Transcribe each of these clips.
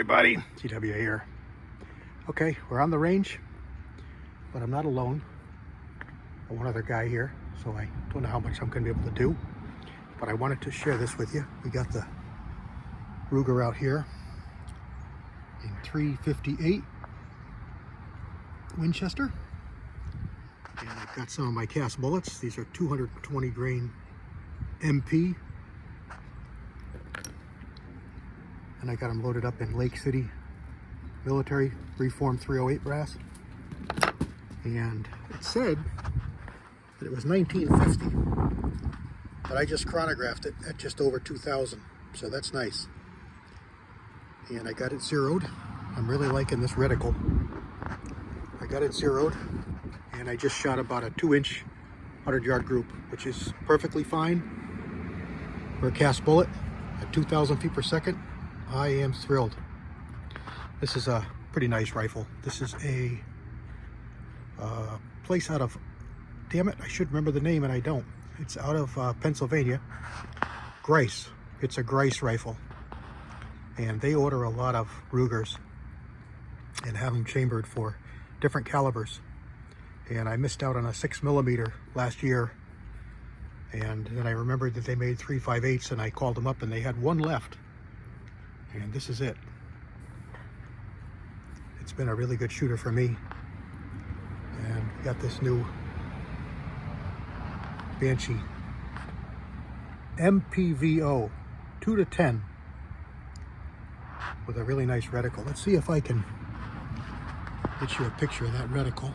everybody, TW here. Okay, we're on the range, but I'm not alone. Got one other guy here, so I don't know how much I'm going to be able to do, but I wanted to share this with you. We got the Ruger out here in 358 Winchester, and I've got some of my cast bullets. These are 220 grain MP, and I got them loaded up in Lake City military reformed 308 brass, and it said that it was 1950, but I just chronographed it at just over 2,000, so that's nice. And I got it zeroed. I'm really liking this reticle. I got it zeroed, and I just shot about a 2-inch 100-yard group, which is perfectly fine for a cast bullet at 2,000 feet per second. I am thrilled. This is a pretty nice rifle. This is a place out of, damn it, I should remember the name and I don't. It's out of Pennsylvania. Grice. It's a Grice rifle. And they order a lot of Rugers and have them chambered for different calibers. And I missed out on a 6mm last year. And then I remembered that they made 358s, and I called them up and they had one left. And this is it. It's been a really good shooter for me. And we got this new Banshee MPVO 2-10 with a really nice reticle. Let's see if I can get you a picture of that reticle.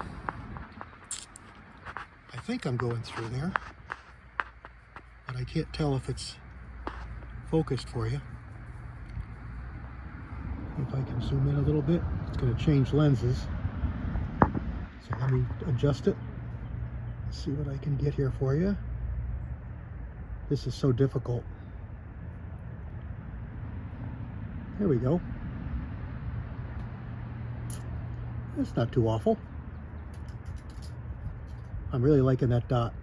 I think I'm going through there, but I can't tell if it's focused for you. If I can zoom in a little bit, it's going to change lenses. So let me adjust it. Let's see what I can get here for you. This is so difficult. There we go. That's not too awful. I'm really liking that dot.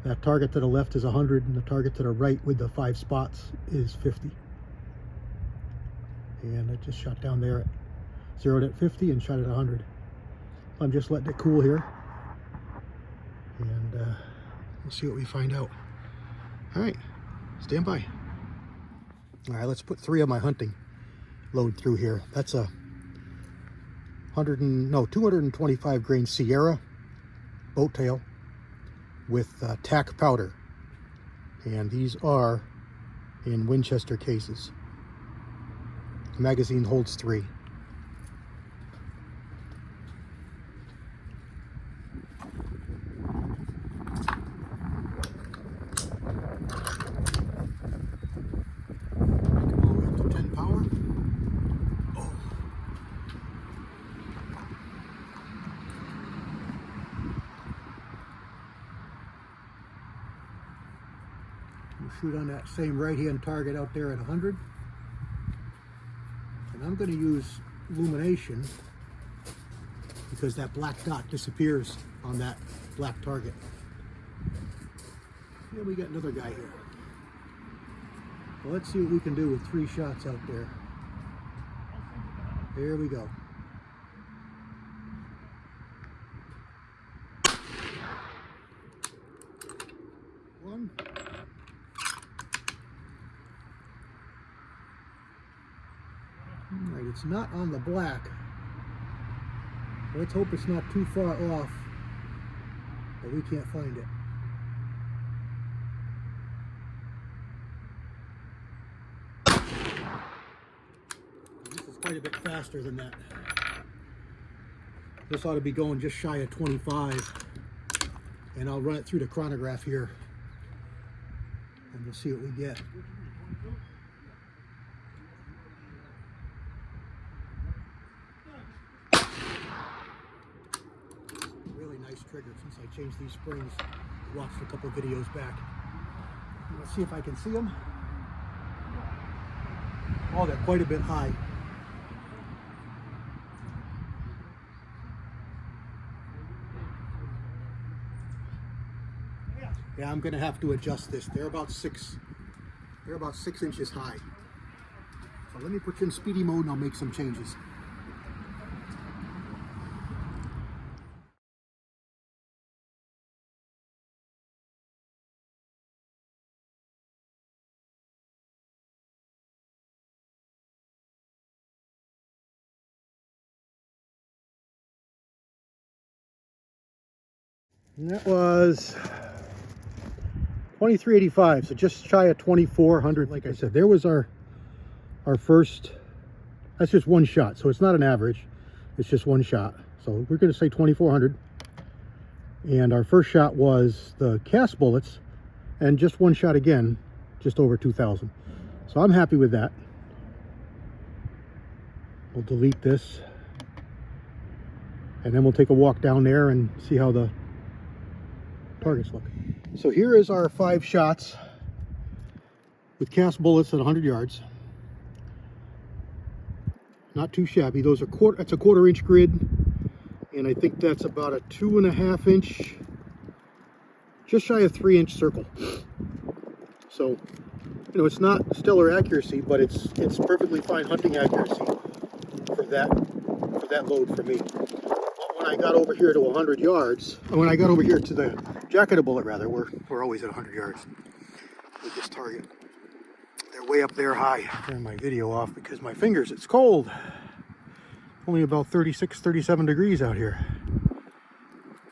That target to the left is 100, and the target to the right with the 5 spots is 50. And I just shot down there, zeroed at 50 and shot at 100. I'm just letting it cool here, and we'll see what we find out. All right, stand by. All right, let's put 3 of my hunting load through here. That's a 225 grain Sierra boat tail with tack powder, and these are in Winchester cases. The magazine holds 3. All the way up to 10 power. Oh. We'll shoot on that same right-hand target out there at 100. And I'm going to use illumination because that black dot disappears on that black target. Yeah, we got another guy here. Well, let's see what we can do with 3 shots out there. There we go. One. All right, it's not on the black. Let's hope it's not too far off, but we can't find it. This is quite a bit faster than that. This ought to be going just shy of 25, and I'll run it through the chronograph here, and we'll see what we get. Nice trigger since I changed these springs. I watched a couple videos back. Let's see if I can see them. Oh, they're quite a bit high. Yeah, I'm going to have to adjust this. They're about 6 inches high. So So let me put you in speedy mode and I'll make some changes. And that was 2385, so just shy of 2400. Like I said, there was our first, that's just one shot, so it's not an average, it's just one shot. So we're going to say 2400. And our first shot was the cast bullets, and just one shot again, just over 2000. So I'm happy with that. We'll delete this, and then we'll take a walk down there and see how the targets look. So here is our 5 shots with cast bullets at 100 yards. Not too shabby. Those are that's a 1/4 inch grid, and I think that's about a 2.5 inch, just shy of 3 inch circle. So, you know, it's not stellar accuracy, but it's perfectly fine hunting accuracy for that load for me. But when I got over here to 100 yards, when I got over here to the jacketed bullet, rather, we're always at 100 yards with this target. They're way up there high. Turn my video off because my fingers, it's cold. Only about 36, 37 degrees out here.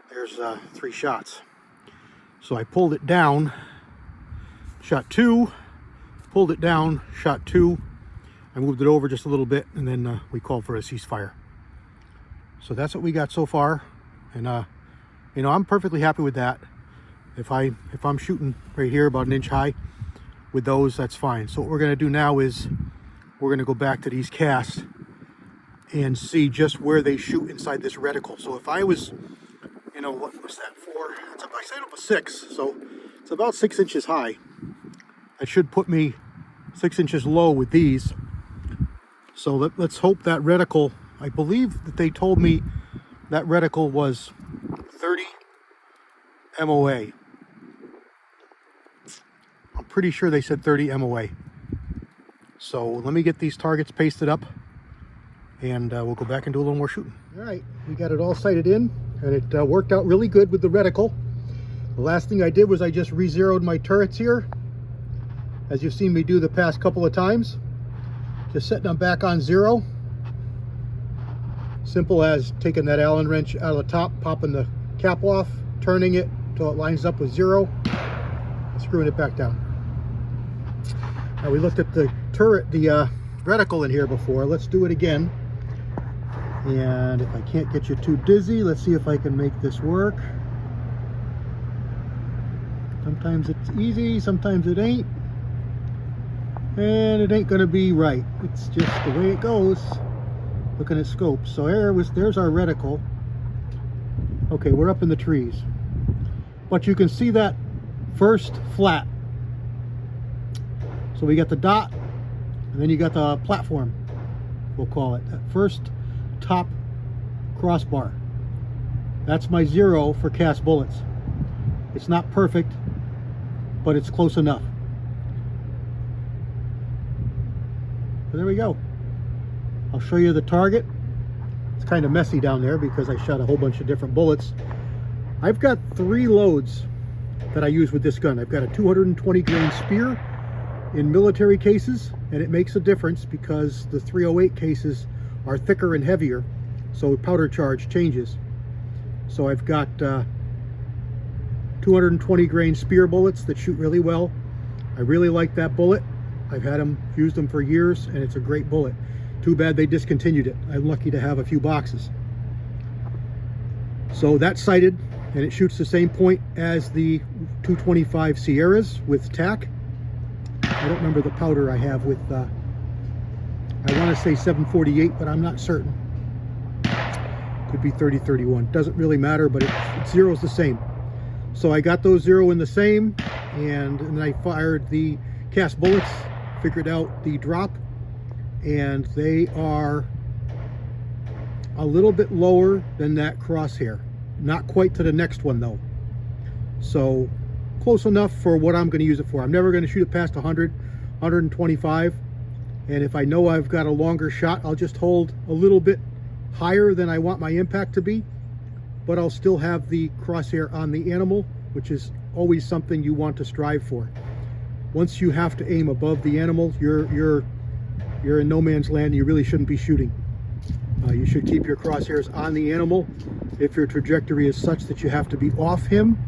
There's 3 shots. So I pulled it down, shot 2, pulled it down, shot 2. I moved it over just a little bit, and then we called for a ceasefire. So that's what we got so far, and you know, I'm perfectly happy with that. If I'm shooting right here about 1 inch high with those, that's fine. So what we're going to do now is we're going to go back to these casts and see just where they shoot inside this reticle. So if I was, you know, what was that for? I set up a 6, so it's about 6 inches high. That should put me 6 inches low with these. So let's hope that reticle, I believe that they told me that reticle was 30 MOA. I'm pretty sure they said 30 MOA. So let me get these targets pasted up, and we'll go back and do a little more shooting. All right, we got it all sighted in, and it worked out really good with the reticle. The last thing I did was I just re-zeroed my turrets here, as you've seen me do the past couple of times. Just setting them back on 0. Simple as taking that Allen wrench out of the top, popping the cap off, turning it until it lines up with 0, and screwing it back down. Now, we looked at the turret, the reticle in here before. Let's do it again. And if I can't get you too dizzy, let's see if I can make this work. Sometimes it's easy, sometimes it ain't. And it ain't gonna be right. It's just the way it goes. Looking at scopes. So there's our reticle. Okay, we're up in the trees. But you can see that first flat. So we got the dot, and then you got the platform, we'll call it. That first top crossbar. That's my 0 for cast bullets. It's not perfect, but it's close enough. But there we go. I'll show you the target. It's kind of messy down there because I shot a whole bunch of different bullets. I've got 3 loads that I use with this gun. I've got a 220 grain spear in military cases, and it makes a difference because the 308 cases are thicker and heavier, so powder charge changes. So I've got 220 grain spear bullets that shoot really well. I really like that bullet. I've used them for years, and it's a great bullet. Too bad they discontinued it. I'm lucky to have a few boxes. So that's sighted, and it shoots the same point as the 225 Sierras with TAC. I don't remember the powder I have with, I want to say 748, but I'm not certain. Could be 3031. Doesn't really matter, but it zeroes the same. So I got those 0 in the same, and then I fired the cast bullets, figured out the drop, and they are a little bit lower than that crosshair. Not quite to the next one though. So close enough for what I'm going to use it for. I'm never going to shoot it past 100, 125. And if I know I've got a longer shot, I'll just hold a little bit higher than I want my impact to be, but I'll still have the crosshair on the animal, which is always something you want to strive for. Once you have to aim above the animal, you're in no man's land. You really shouldn't be shooting. You should keep your crosshairs on the animal. If your trajectory is such that you have to be off him,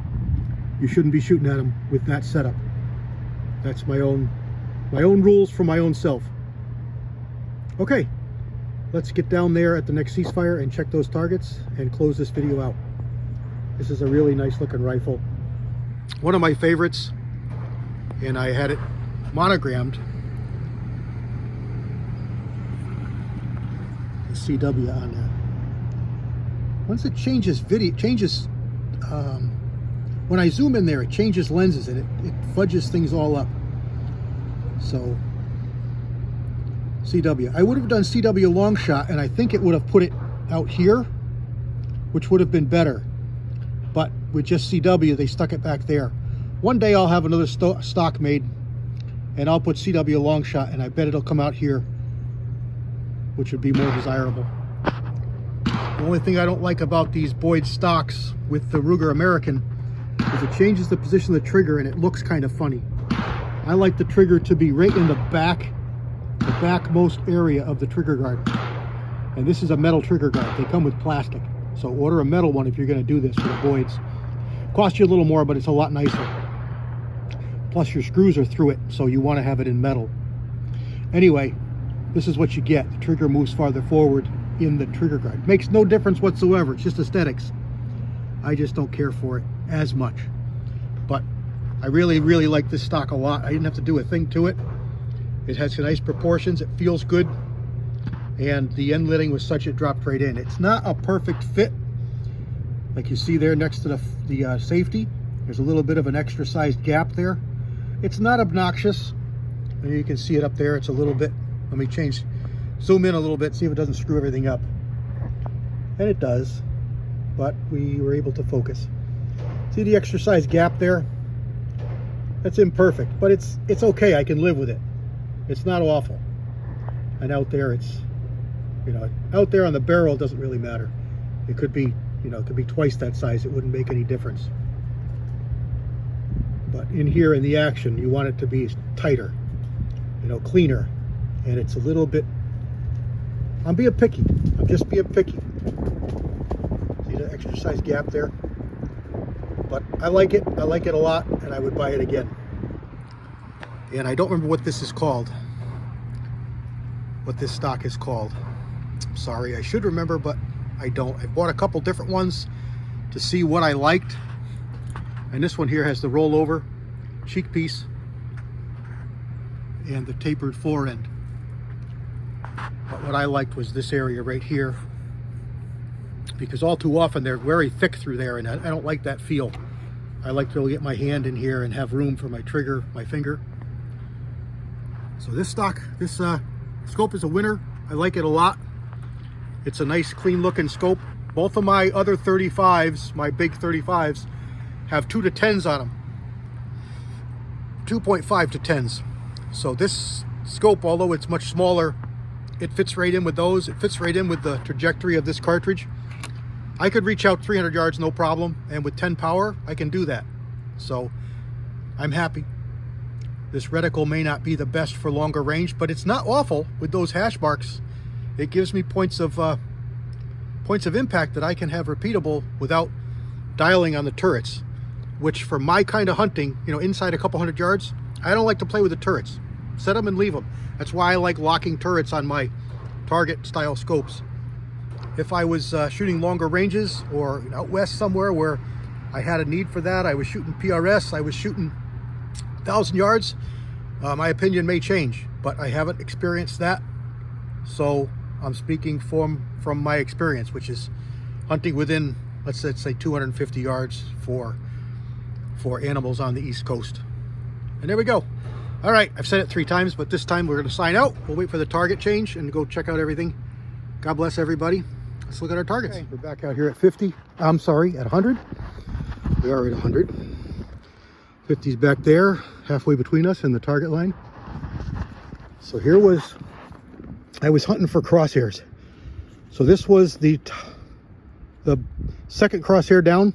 you shouldn't be shooting at him with that setup. That's my own rules for my own self. Okay, let's get down there at the next ceasefire and check those targets and close this video out. This is a really nice looking rifle. One of my favorites, and I had it monogrammed. The CW on there. Once it changes when I zoom in there, it changes lenses and it fudges things all up. So CW. I would have done CW long shot, and I think it would have put it out here, which would have been better. But with just CW, they stuck it back there. One day I'll have another stock made, and I'll put CW long shot, and I bet it'll come out here, which would be more desirable. The only thing I don't like about these Boyd stocks with the Ruger American is it changes the position of the trigger, and it looks kind of funny. I like the trigger to be right in the backmost area of the trigger guard. And this is a metal trigger guard. They come with plastic. So order a metal one if you're going to do this for the Boyds. Cost you a little more, but it's a lot nicer. Plus your screws are through it, so you want to have it in metal. Anyway, this is what you get. The trigger moves farther forward in the trigger guard. Makes no difference whatsoever. It's just aesthetics. I just don't care for it as much. But I really like this stock a lot. I didn't have to do a thing to it. It has nice proportions. It feels good. And the end lidding was such it dropped right in. It's not a perfect fit. Like you see there next to the safety, there's a little bit of an extra sized gap there. It's not obnoxious. And you can see it up there. It's a little bit, let me zoom in a little bit, see if it doesn't screw everything up. And it does, but we were able to focus. See the extra sized gap there? That's imperfect, but it's okay. I can live with it. It's not awful. And out there, it's, out there on the barrel, it doesn't really matter. It could be, it could be twice that size. It wouldn't make any difference. But in here, in the action, you want it to be tighter, cleaner. And it's a little bit, I'm being picky. I'm just being picky. See the extra size gap there? But I like it. I like it a lot, and I would buy it again. And I don't remember what this is called. What this stock is called. I'm sorry, I should remember, but I don't. I bought a couple different ones to see what I liked. And this one here has the rollover cheek piece and the tapered fore end. But what I liked was this area right here, because all too often they're very thick through there, and I don't like that feel. I like to be able to get my hand in here and have room for my trigger, my finger. So this stock, this scope is a winner. I like it a lot. It's a nice clean looking scope. Both of my other 35s, my big 35s, have 2 to 10s on them. 2.5 to 10s. So this scope, although it's much smaller, it fits right in with those. It fits right in with the trajectory of this cartridge. I could reach out 300 yards, no problem. And with 10 power, I can do that. So I'm happy. This reticle may not be the best for longer range, but it's not awful with those hash marks. It gives me points of impact that I can have repeatable without dialing on the turrets, which for my kind of hunting, inside a couple hundred yards, I don't like to play with the turrets. Set them and leave them. That's why I like locking turrets on my target style scopes. If I was shooting longer ranges or out west somewhere where I had a need for that, I was shooting PRS, I was shooting 1,000 yards, my opinion may change, but I haven't experienced that. So I'm speaking from my experience, which is hunting within, let's say 250 yards for animals on the East Coast. And there we go. All right, I've said it 3 times, but this time we're going to sign out. We'll wait for the target change and go check out everything. God bless everybody. Let's look at our targets. Okay, we're back out here at 50. I'm sorry, at 100. We are at 100. 50's back there, halfway between us and the target line. So here was I was hunting for crosshairs. So this was the second crosshair down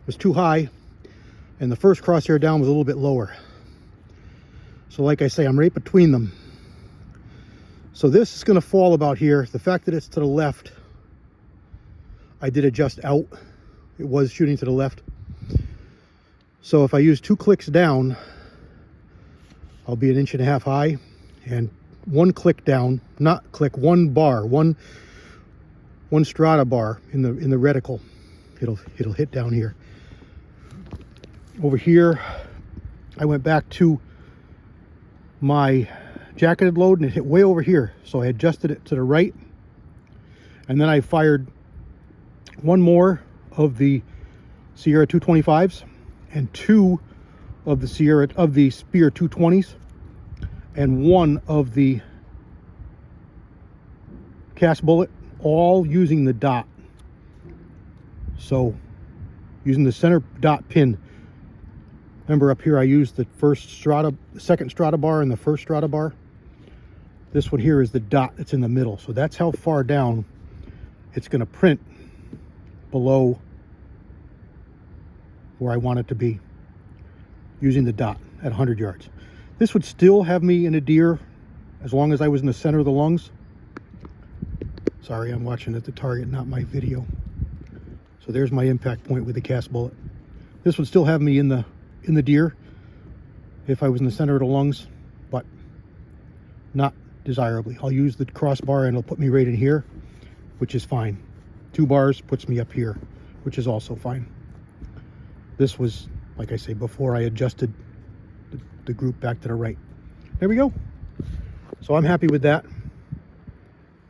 was too high, and the first crosshair down was a little bit lower. So like I say, I'm right between them. So this is going to fall about here. The fact that it's to the left, I did adjust out. It was shooting to the left. So if I use 2 clicks down, I'll be 1.5 inches high, and 1 click down, not click, 1 bar, one strata bar in the reticle. It'll hit down here. Over here, I went back to my jacketed load and it hit way over here. So I adjusted it to the right, and then I fired 1 more of the Sierra 225s and 2 of the Spear 220s and 1 of the cast bullet, all using the dot. So using the center dot pin. Remember up here I used the second strata bar and the first strata bar. This one here is the dot that's in the middle. So that's how far down it's going to print below where I want it to be, using the dot at 100 yards. This would still have me in a deer as long as I was in the center of the lungs. Sorry, I'm watching at the target, not my video. So there's my impact point with the cast bullet. This would still have me in the deer if I was in the center of the lungs, but not desirably. I'll use the crossbar and it'll put me right in here, which is fine. 2 bars puts me up here, which is also fine. This was, like I say, before I adjusted the group back to the right. There we go. So I'm happy with that.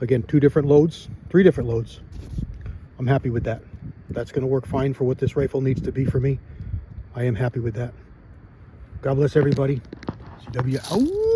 Again, 2 different loads, 3 different loads. I'm happy with that. That's going to work fine for what this rifle needs to be for me. I am happy with that. God bless everybody. CW out.